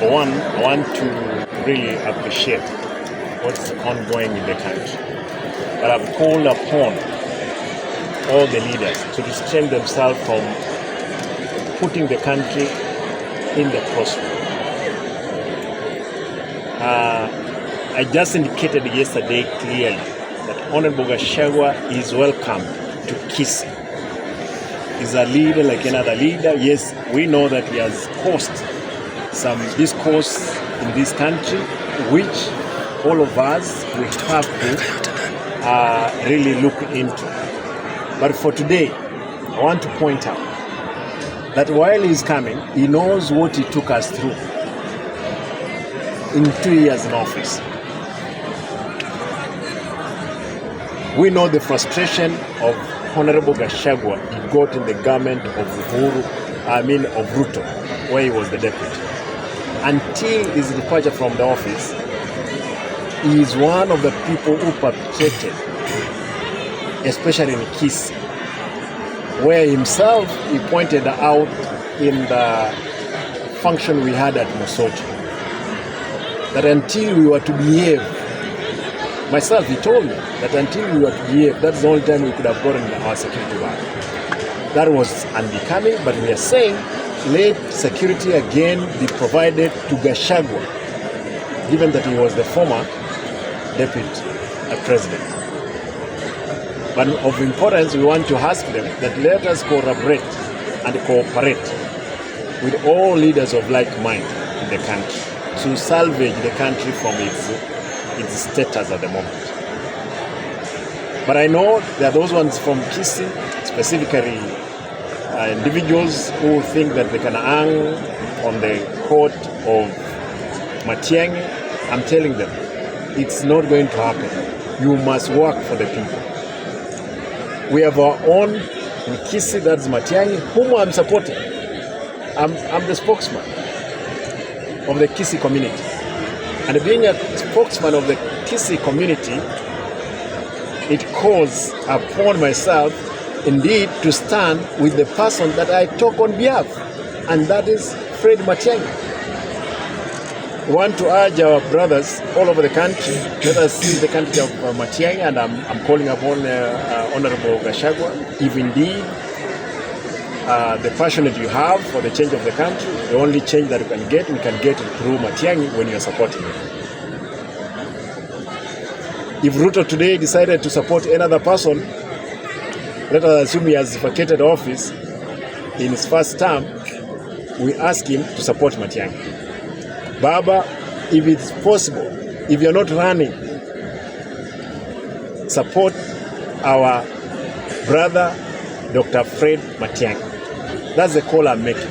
Number one, I want to really appreciate what's ongoing in the country. But I've called upon all the leaders to restrain themselves from putting the country in the crossroad. I just indicated yesterday clearly that Honorable Gachagua is welcome to Kisii. He's a leader like another leader. Yes, we know that he has caused some discourse in this country, which all of us we have to really look into. But for today, I want to point out that while he's coming, he knows what he took us through in 2 years in office. We know the frustration of Honorable Gachagua he got in the government of Ruto, where he was the deputy. Until his departure from the office, he is one of the people who perpetrated, especially in Kisii, where himself he pointed out in the function we had at Mosoji, that until we were to behave, myself he told me that until we were to behave, that's the only time we could have gotten our security back. That was unbecoming, but we are saying let security again be provided to Gachagua, given that he was the former deputy president. But of importance, we want to ask them that let us collaborate and cooperate with all leaders of like mind in the country to salvage the country from its status at the moment. But I know there are those ones from Kisii, specifically individuals who think that they can hang on the court of Matiang'I. I'm telling them, it's not going to happen. You must work for the people. We have our own in Kisii, that's Matiang'I, whom I'm supporting. I'm the spokesman of the Kisii community. And being a spokesman of the Kisii community, it calls upon myself indeed to stand with the person that I talk on behalf, and that is Fred Matiang'I. We want to urge our brothers all over the country, let us see the country of Matiang'I, and I'm calling upon Honorable Gachagua, if indeed the passion that you have for the change of the country, the only change that we can get it through Matiang'I when you are supporting him. If Ruto today decided to support another person, let us assume he has vacated office in his first term, we ask him to support Matiang'I. Baba, if it's possible, if you're not running, support our brother, Dr. Fred Matiang'I. That's the call I'm making.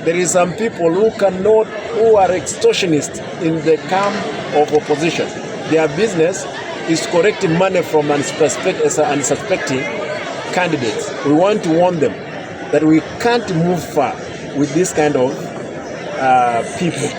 There is some people who are extortionists in the camp of opposition. Their business is collecting money from unsuspecting candidates. We want to warn them that we can't move far with this kind of people.